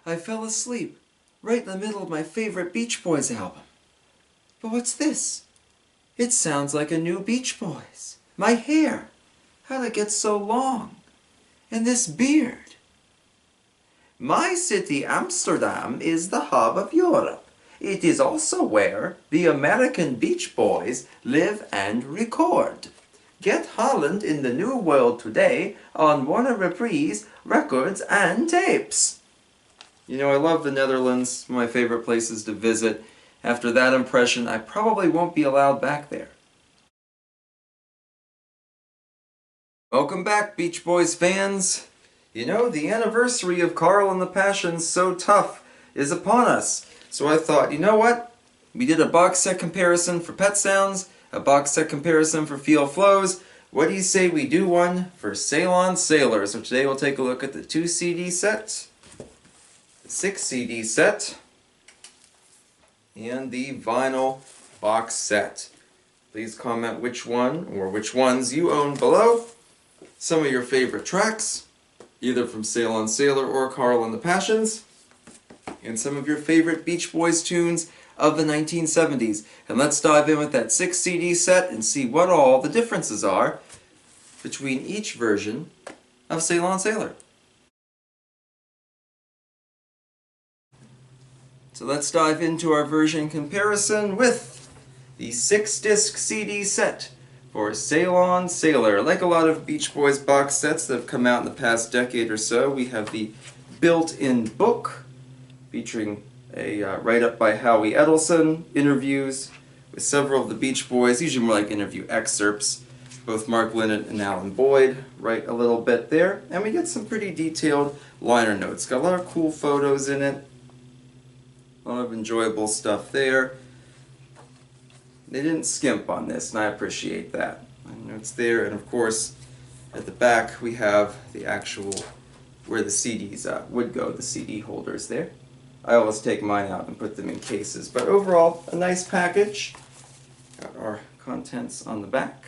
I fell asleep right in the middle of my favorite Beach Boys album. But what's this? It sounds like a new Beach Boys. My hair! How'd it get so long? And this beard! My city, Amsterdam, is the hub of Europe. It is also where the American Beach Boys live and record. Get Holland in the New World today on Warner Reprise records and tapes. You know, I love the Netherlands, one of my favorite places to visit. After that impression, I probably won't be allowed back there. Welcome back, Beach Boys fans. You know, the anniversary of Carl and the Passion's So Tough is upon us. So I thought, you know what? We did a box set comparison for Pet Sounds, a box set comparison for Feel Flows. What do you say we do one for Sail On Sailor? So today we'll take a look at the 2 CD set, the 6 CD set, and the vinyl box set. Please comment which one or which ones you own below. Some of your favorite tracks, either from Sail On Sailor or Carl and the Passions, and some of your favorite Beach Boys tunes of the 1970s. And let's dive in with that 6 CD set and see what all the differences are between each version of Sail On Sailor. So let's dive into our version comparison with the 6-disc CD set for Sail On Sailor. Like a lot of Beach Boys box sets that have come out in the past decade or so, we have the built-in book featuring a write-up by Howie Edelson, interviews with several of the Beach Boys, usually more like interview excerpts. Both Mark Linnet and Alan Boyd write a little bit there, and we get some pretty detailed liner notes. Got a lot of cool photos in it. A lot of enjoyable stuff there. They didn't skimp on this, and I appreciate that. Notes there, and of course, at the back we have the actual, where the CDs would go, the CD holders there. I always take mine out and put them in cases, but overall, a nice package. Got our contents on the back.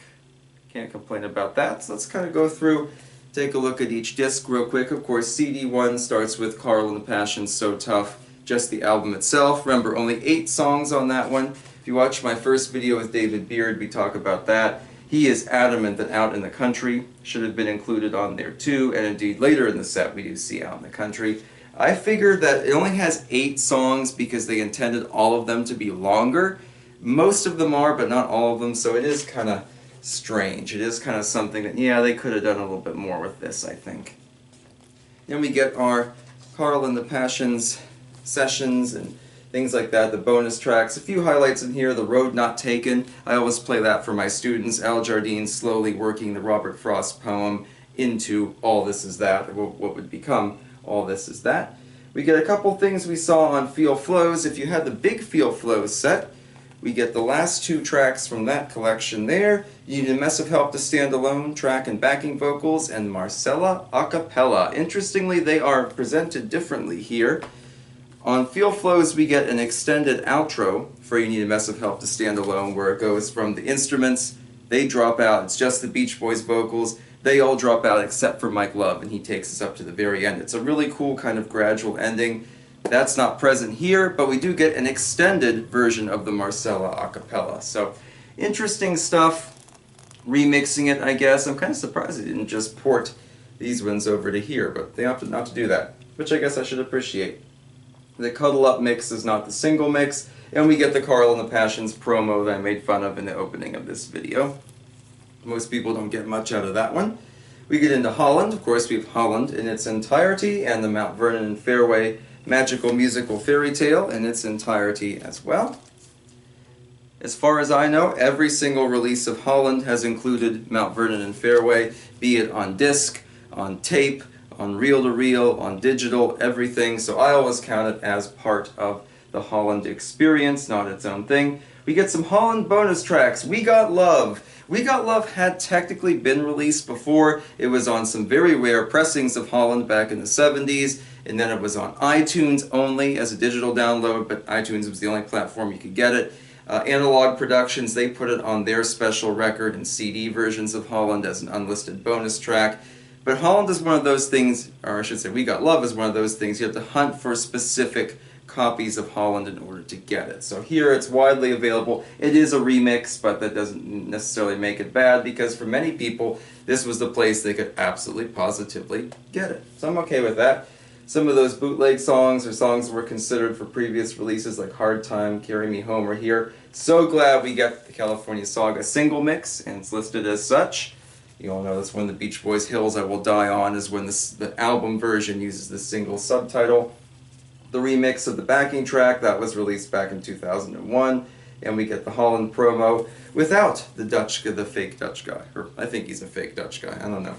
Can't complain about that. So let's kind of go through, take a look at each disc real quick. Of course, CD 1 starts with Carl and the Passion's So Tough. Just the album itself. Remember, only 8 songs on that one. If you watch my first video with David Beard, we talk about that. He is adamant that Out in the Country should have been included on there too, and indeed later in the set we do see Out in the Country. I figured that it only has 8 songs because they intended all of them to be longer. Most of them are, but not all of them, so it is kind of strange. It is kind of something that, yeah, they could have done a little bit more with this, I think. Then we get our Carl and the Passion's sessions and things like that, the bonus tracks. A few highlights in here, The Road Not Taken. I always play that for my students. Al Jardine slowly working the Robert Frost poem into All This Is That, or what would become All This Is That. We get a couple things we saw on Feel Flows. If you had the big Feel Flows set, we get the last 2 tracks from that collection there. You Need a Mess of Help to Stand Alone, track and backing vocals, and Marcella a cappella. Interestingly, they are presented differently here. On Feel Flows, we get an extended outro for You Need a Mess of Help to Stand Alone, where it goes from the instruments, they drop out, it's just the Beach Boys vocals, they all drop out except for Mike Love, and he takes us up to the very end. It's a really cool kind of gradual ending. That's not present here, but we do get an extended version of the Marcella a cappella. So, interesting stuff, remixing it, I guess. I'm kind of surprised they didn't just port these ones over to here, but they opted not to do that, which I guess I should appreciate. The Cuddle Up mix is not the single mix, and we get the Carl and the Passions promo that I made fun of in the opening of this video. Most people don't get much out of that one. We get into Holland. Of course, we have Holland in its entirety, and the Mount Vernon and Fairway Magical Musical Fairy Tale in its entirety as well. As far as I know, every single release of Holland has included Mount Vernon and Fairway, be it on disc, on tape, on reel-to-reel, on digital, everything. So I always count it as part of the Holland experience, not its own thing. We get some Holland bonus tracks. We Got Love. We Got Love had technically been released before. It was on some very rare pressings of Holland back in the 70s, and then it was on iTunes only as a digital download, but iTunes was the only platform you could get it. Analog Productions, they put it on their special record and CD versions of Holland as an unlisted bonus track. But Holland is one of those things, or I should say We Got Love is one of those things you have to hunt for specific copies of Holland in order to get it. So here it's widely available. It is a remix, but that doesn't necessarily make it bad, because for many people this was the place they could absolutely positively get it. So I'm okay with that. Some of those bootleg songs or songs that were considered for previous releases like Hard Time, Carry Me Home are here. So glad we got the California Saga single mix, and it's listed as such. You all know that's one of the Beach Boys' Hills I Will Die On is when the album version uses the single subtitle. The remix of the backing track, that was released back in 2001, and we get the Holland promo without the fake Dutch guy. Or I think he's a fake Dutch guy, I don't know.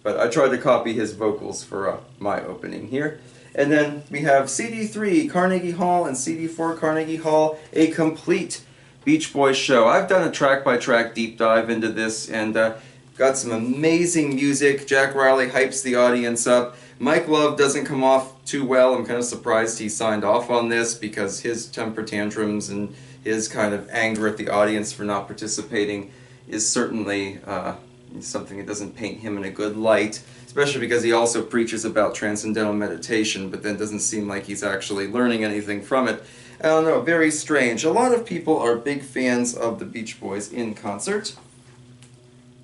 But I tried to copy his vocals for my opening here. And then we have CD3 Carnegie Hall and CD4 Carnegie Hall, a complete Beach Boys show. I've done a track-by-track deep dive into this, and got some amazing music. Jack Riley hypes the audience up. Mike Love doesn't come off too well. I'm kind of surprised he signed off on this, because his temper tantrums and his kind of anger at the audience for not participating is certainly something that doesn't paint him in a good light, especially because he also preaches about transcendental meditation, but then doesn't seem like he's actually learning anything from it. I don't know, very strange. A lot of people are big fans of the Beach Boys in concert.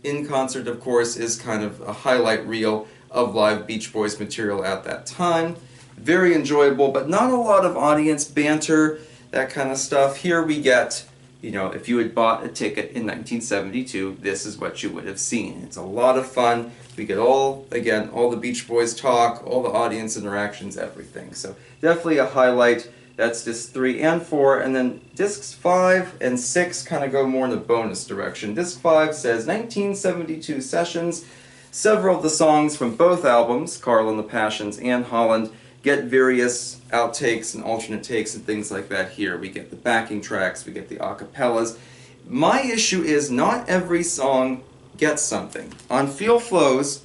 In Concert, of course, is kind of a highlight reel of live Beach Boys material at that time. Very enjoyable, but not a lot of audience banter, that kind of stuff. Here we get, you know, if you had bought a ticket in 1972, this is what you would have seen. It's a lot of fun. We get all the Beach Boys talk, all the audience interactions, everything. So definitely a highlight. That's disc 3 and 4, and then discs 5 and 6 kind of go more in the bonus direction. Disc 5 says 1972 sessions. Several of the songs from both albums, Carl and the Passions and Holland, get various outtakes and alternate takes and things like that here. We get the backing tracks, we get the acapellas. My issue is not every song gets something. On Feel Flows,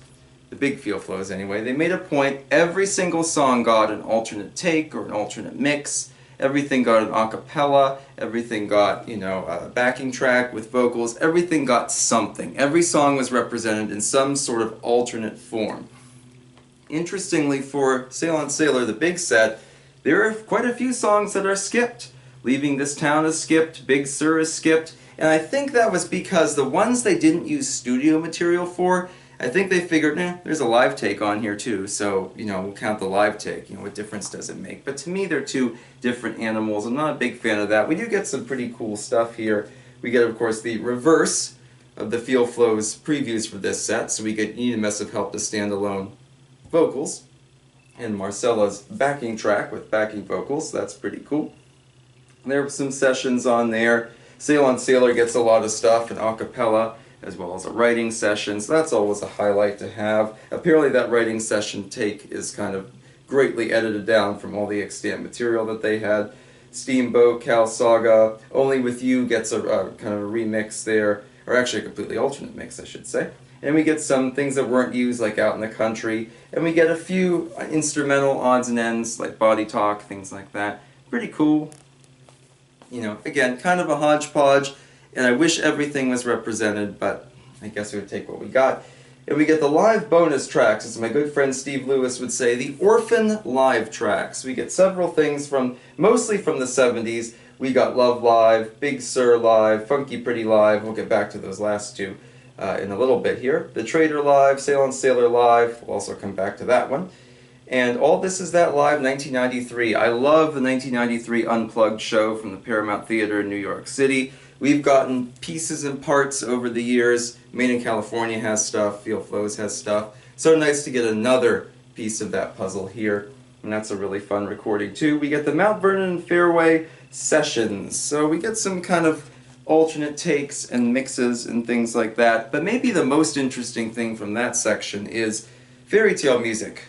the big Feel Flows anyway, they made a point, every single song got an alternate take or an alternate mix. Everything got an acapella, everything got, you know, a backing track with vocals, everything got something. Every song was represented in some sort of alternate form. Interestingly, for Sail on Sailor, the big set, there are quite a few songs that are skipped. Leaving This Town is skipped, Big Sur is skipped, and I think that was because the ones they didn't use studio material for, I think they figured, there's a live take on here too, so, you know, we'll count the live take. You know, what difference does it make? But to me, they're two different animals. I'm not a big fan of that. We do get some pretty cool stuff here. We get, of course, the reverse of the Feel Flows previews for this set, so we get Need a Mess of Help to Standalone vocals, and Marcella's backing track with backing vocals. That's pretty cool. There were some sessions on there. Sail on Sailor gets a lot of stuff, an a cappella, as well as a writing session, so that's always a highlight to have. Apparently that writing session take is kind of greatly edited down from all the extant material that they had. Steamboat, Cal Saga, Only With You gets a kind of a remix there, or actually a completely alternate mix, I should say. And we get some things that weren't used, like Out in the Country, and we get a few instrumental odds and ends, like Body Talk, things like that. Pretty cool. You know, again, kind of a hodgepodge, and I wish everything was represented, but I guess we would take what we got. And we get the live bonus tracks, as my good friend Steve Lewis would say, the orphan live tracks. We get several things mostly from the 70s. We got Love Live, Big Sur Live, Funky Pretty Live. We'll get back to those last two in a little bit here. The Trader Live, Sail on Sailor Live, we'll also come back to that one. And all this is that live 1993. I love the 1993 Unplugged show from the Paramount Theater in New York City. We've gotten pieces and parts over the years. Made in California has stuff, Feel Flows has stuff. So nice to get another piece of that puzzle here. And that's a really fun recording too. We get the Mount Vernon Fairway Sessions. So we get some kind of alternate takes and mixes and things like that. But maybe the most interesting thing from that section is Fairy Tale Music.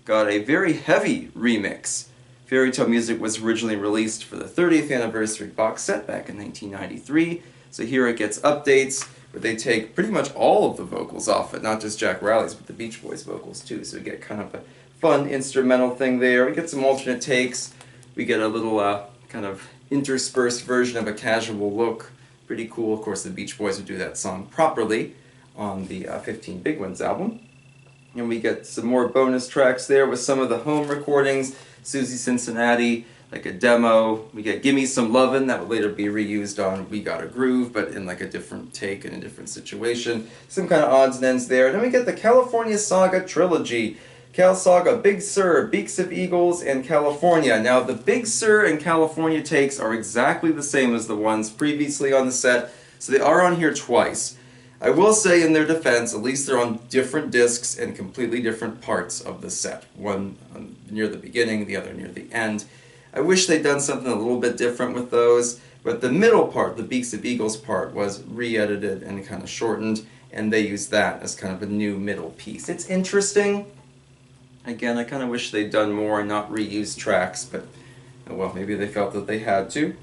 Got a very heavy remix. Fairy Tale Music was originally released for the 30th anniversary box set back in 1993. So here it gets updates where they take pretty much all of the vocals off it, not just Jack Riley's, but the Beach Boys vocals too. So we get kind of a fun instrumental thing there. We get some alternate takes. We get a little kind of interspersed version of A Casual Look. Pretty cool. Of course, the Beach Boys would do that song properly on the 15 Big Ones album. And we get some more bonus tracks there with some of the home recordings. Susie Cincinnati, like a demo. We get Gimme Some Lovin', that would later be reused on We Got a Groove, but in like a different take and a different situation. Some kind of odds and ends there. And then we get the California Saga Trilogy. Cal Saga, Big Sur, Beaks of Eagles, and California. Now the Big Sur and California takes are exactly the same as the ones previously on the set, so they are on here twice. I will say in their defense, at least they're on different discs and completely different parts of the set. One near the beginning, the other near the end. I wish they'd done something a little bit different with those, but the middle part, the Beaks of Eagles part, was re-edited and kind of shortened, and they used that as kind of a new middle piece. It's interesting. Again, I kind of wish they'd done more and not reuse tracks, but well, maybe they felt that they had to.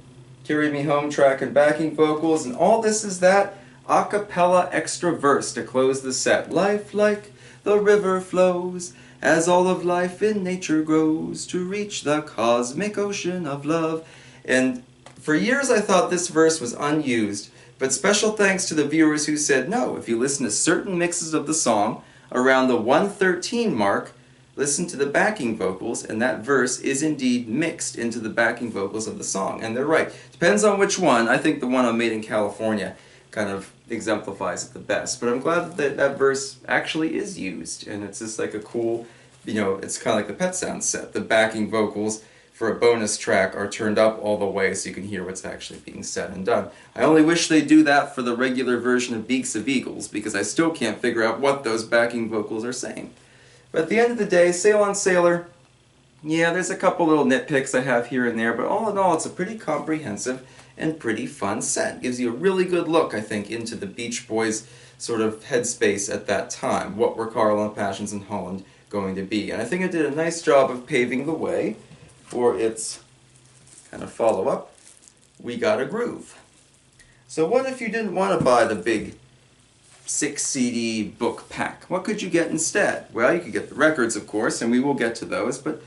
Carry Me Home track and backing vocals, and all this is that a cappella extra verse to close the set. Life like the river flows, as all of life in nature grows, to reach the cosmic ocean of love. And for years I thought this verse was unused, but special thanks to the viewers who said, no, if you listen to certain mixes of the song, around the 113 mark, listen to the backing vocals, and that verse is indeed mixed into the backing vocals of the song. And they're right. Depends on which one. I think the one on Made in California kind of exemplifies it the best. But I'm glad that that verse actually is used, and it's just like a cool, it's kind of like the Pet Sounds set. The backing vocals for a bonus track are turned up all the way so you can hear what's actually being said and done. I only wish they do that for the regular version of Beaks of Eagles, because I still can't figure out what those backing vocals are saying. But at the end of the day, Sail on Sailor, yeah, there's a couple little nitpicks I have here and there, but all in all, it's a pretty comprehensive and pretty fun set. Gives you a really good look, I think, into the Beach Boys sort of headspace at that time. What were Carl and Passions in Holland going to be? And I think it did a nice job of paving the way for its kind of follow-up, We Got a Groove. So what if you didn't want to buy the big 6 CD book pack? What could you get instead? Well, you could get the records, of course, and we will get to those, but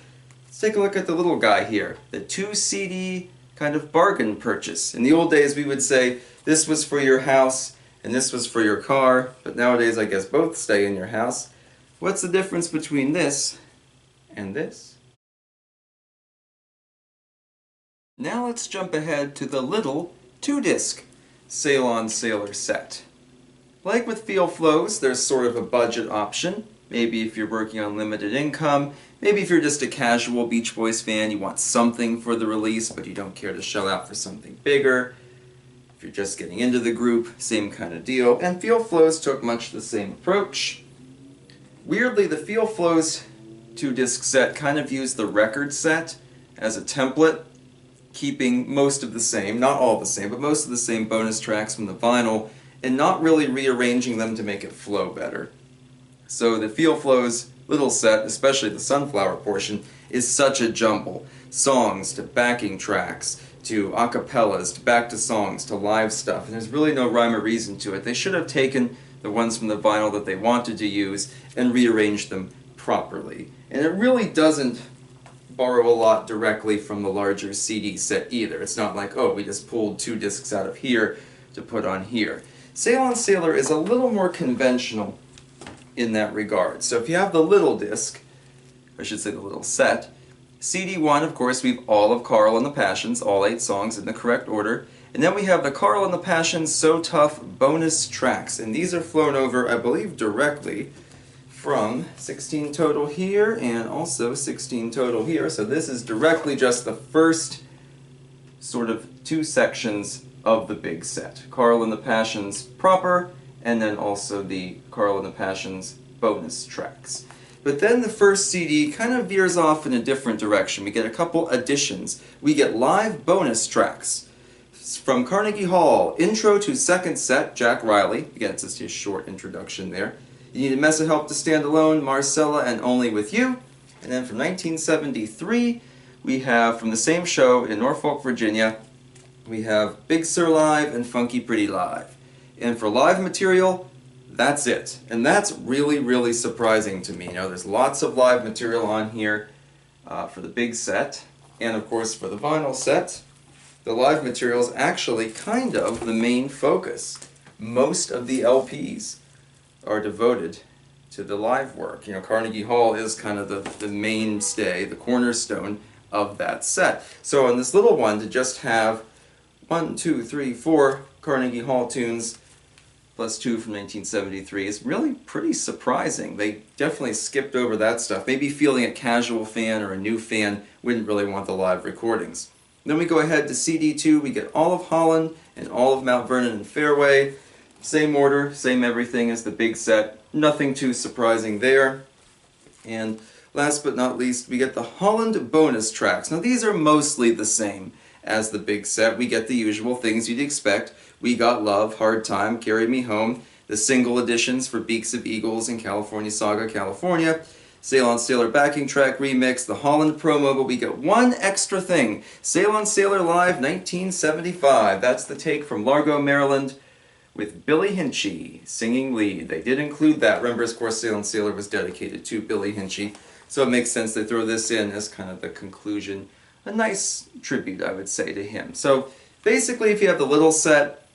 let's take a look at the little guy here. The 2 CD kind of bargain purchase. In the old days, we would say this was for your house and this was for your car, but nowadays I guess both stay in your house. What's the difference between this and this? Now let's jump ahead to the little 2-disc Sail on Sailor set. Like with Feel Flows, there's sort of a budget option. Maybe if you're working on limited income, maybe if you're just a casual Beach Boys fan, you want something for the release, but you don't care to shell out for something bigger. If you're just getting into the group, same kind of deal. And Feel Flows took much the same approach. Weirdly, the Feel Flows 2-disc set kind of used the record set as a template, keeping most of the same, not all the same, but most of the same bonus tracks from the vinyl, and not really rearranging them to make it flow better. So the Feel Flows little set, especially the Sunflower portion, is such a jumble. Songs to backing tracks, to acapellas, to back to songs, to live stuff, and there's really no rhyme or reason to it. They should have taken the ones from the vinyl that they wanted to use and rearranged them properly. And it really doesn't borrow a lot directly from the larger CD set either. It's not like, oh, we just pulled 2 discs out of here to put on here. Sail on Sailor is a little more conventional in that regard. So if you have the little disc, I should say the little set, CD1, of course, we have all of Carl and the Passions, all 8 songs in the correct order. And then we have the Carl and the Passions So Tough bonus tracks. And these are flown over, I believe, directly from 16 total here and also 16 total here. So this is directly just the first sort of 2 sections of the big set. Carl and the Passions proper, and then also the Carl and the Passions bonus tracks. But then the first CD kind of veers off in a different direction. We get a couple additions. We get live bonus tracks. From Carnegie Hall, Intro to Second Set, Jack Riley. Again, it's just his short introduction there. You Need a Mess of Help to Stand Alone, Marcella and Only With You. And then from 1973, we have, from the same show in Norfolk, Virginia, we have Big Sur Live and Funky Pretty Live. And for live material, that's it. And that's really, really surprising to me. You know, there's lots of live material on here for the big set. And of course, for the vinyl set, the live material is actually kind of the main focus. Most of the LPs are devoted to the live work. You know, Carnegie Hall is kind of the mainstay, the cornerstone of that set. So on this little one, to just have 1, 2, 3, 4 Carnegie Hall tunes plus 2 from 1973 is really pretty surprising. They definitely skipped over that stuff. Maybe feeling a casual fan or a new fan wouldn't really want the live recordings. Then we go ahead to CD2, we get all of Holland and all of Mount Vernon and Fairway. Same order, same everything as the big set. Nothing too surprising there. And last but not least, we get the Holland bonus tracks. Now these are mostly the same as the big set. We get the usual things you'd expect. We Got Love, Hard Time, Carry Me Home, the single editions for Beaks of Eagles and California Saga, California, Sail on Sailor backing track remix, the Holland promo, but we get one extra thing. Sail on Sailor Live 1975. That's the take from Largo, Maryland, with Billy Hinchy singing lead. They did include that. Remember, of course, Sail on Sailor was dedicated to Billy Hinchy, so it makes sense they throw this in as kind of the conclusion. A nice tribute, I would say, to him. So basically, if you have the little set,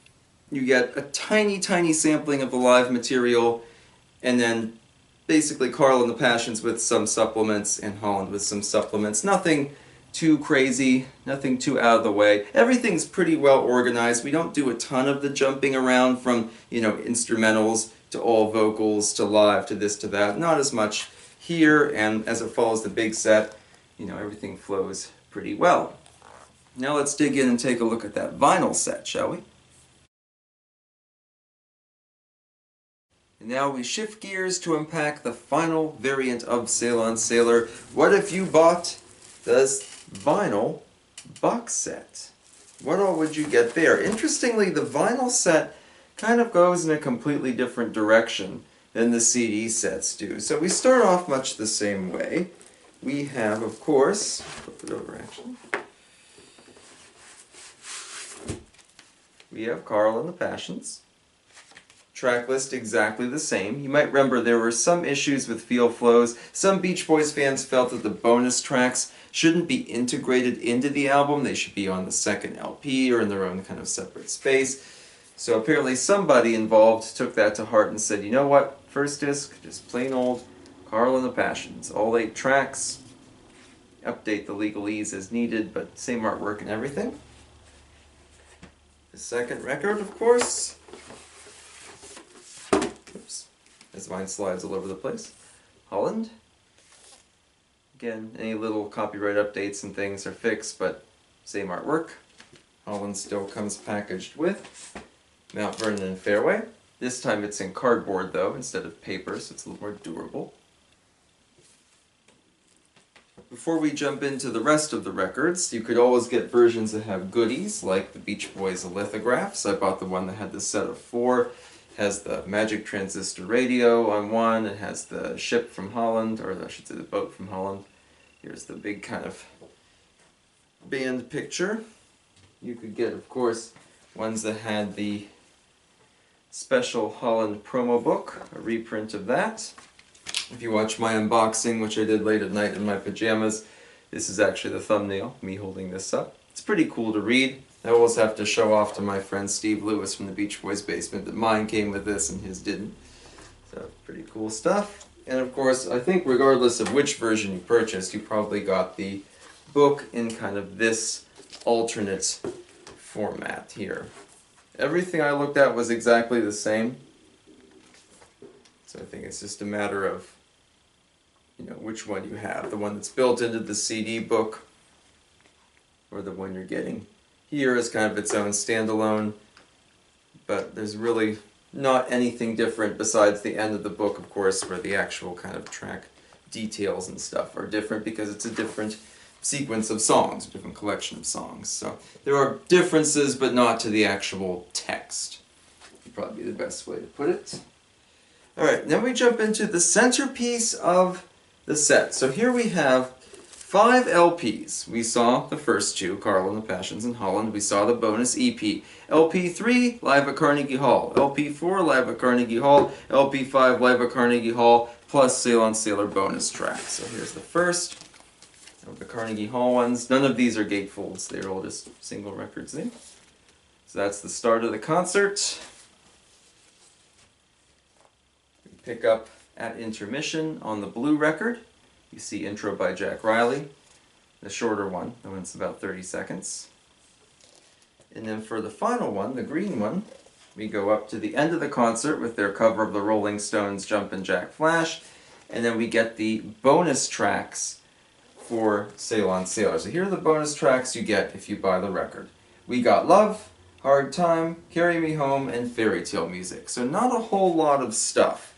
you get a tiny, tiny sampling of the live material, and then basically Carl and the Passions with some supplements, and Holland with some supplements. Nothing too crazy, nothing too out of the way. Everything's pretty well organized. We don't do a ton of the jumping around from, you know, instrumentals to all vocals to live to this to that. Not as much here, and as it follows the big set, you know, everything flows pretty well. Now let's dig in and take a look at that vinyl set, shall we? And now we shift gears to unpack the final variant of Sail on Sailor. What if you bought this vinyl box set? What all would you get there? Interestingly, the vinyl set kind of goes in a completely different direction than the CD sets do. So we start off much the same way. We have, of course, flip it over actually. We have Carl and the Passions. Track list exactly the same. You might remember there were some issues with feel flows. Some Beach Boys fans felt that the bonus tracks shouldn't be integrated into the album. They should be on the second LP or in their own kind of separate space. So apparently somebody involved took that to heart and said, you know what, first disc, just plain old Carl and the Passions. All 8 tracks, update the legalese as needed, but same artwork and everything. The second record, of course. Oops, as mine slides all over the place. Holland. Again, any little copyright updates and things are fixed, but same artwork. Holland still comes packaged with Mount Vernon and Fairway. This time it's in cardboard though, instead of paper, so it's a little more durable. Before we jump into the rest of the records, you could always get versions that have goodies, like the Beach Boys lithographs. I bought the one that had the set of 4. It has the Magic Transistor radio on one, it has the ship from Holland, or I should say the boat from Holland. Here's the big kind of band picture. You could get, of course, ones that had the special Holland promo book, a reprint of that. If you watch my unboxing, which I did late at night in my pajamas, this is actually the thumbnail, me holding this up. It's pretty cool to read. I always have to show off to my friend Steve Lewis from the Beach Boys basement that mine came with this and his didn't. So, pretty cool stuff. And of course, I think regardless of which version you purchased, you probably got the book in kind of this alternate format here. Everything I looked at was exactly the same. So I think it's just a matter of, you know, which one you have. The one that's built into the CD book, or the one you're getting here is kind of its own standalone. But there's really not anything different besides the end of the book, of course, where the actual kind of track details and stuff are different because it's a different sequence of songs, a different collection of songs. So there are differences, but not to the actual text. Would probably be the best way to put it. Alright, then we jump into the centerpiece of the set. So here we have 5 LPs. We saw the first 2, Carl and the Passions and Holland. We saw the bonus EP. LP 3, Live at Carnegie Hall. LP 4, Live at Carnegie Hall. LP 5, Live at Carnegie Hall, plus Sail on Sailor bonus tracks. So here's the first of the Carnegie Hall ones. None of these are gatefolds. They're all just single records there. So that's the start of the concert. We pick up At intermission on the blue record, you see Intro by Jack Riley, the shorter one, the one's about 30 seconds. And then for the final one, the green one, we go up to the end of the concert with their cover of the Rolling Stones' Jumpin' Jack Flash, and then we get the bonus tracks for Sail On Sailor. So here are the bonus tracks you get if you buy the record. We Got Love, Hard Time, Carry Me Home, and Fairy Tale Music. So not a whole lot of stuff.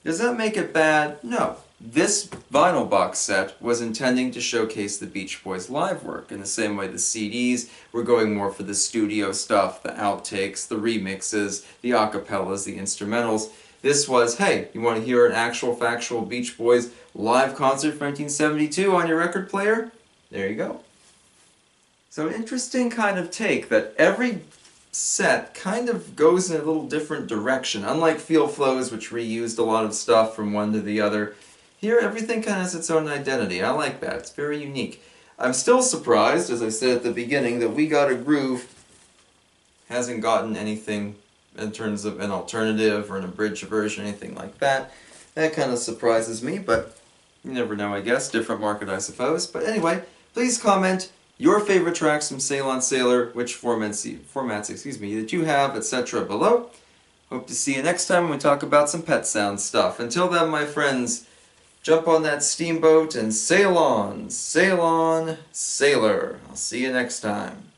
Does that make it bad? No. This vinyl box set was intending to showcase the Beach Boys' live work. In the same way the CDs were going more for the studio stuff, the outtakes, the remixes, the acapellas, the instrumentals. This was, hey, you want to hear an actual factual Beach Boys live concert from 1972 on your record player? There you go. So an interesting kind of take that every set kind of goes in a little different direction. Unlike Feel Flows, which reused a lot of stuff from one to the other, here everything kind of has its own identity. I like that. It's very unique. I'm still surprised, as I said at the beginning, that We Got a Groove hasn't gotten anything in terms of an alternative or an abridged version, anything like that. That kind of surprises me, but you never know, I guess. Different market, I suppose. But anyway, please comment your favorite tracks from Sail On Sailor, which formats that you have, etc. below. Hope to see you next time when we talk about some Pet Sounds stuff. Until then, my friends, jump on that steamboat and sail on, sailor. I'll see you next time.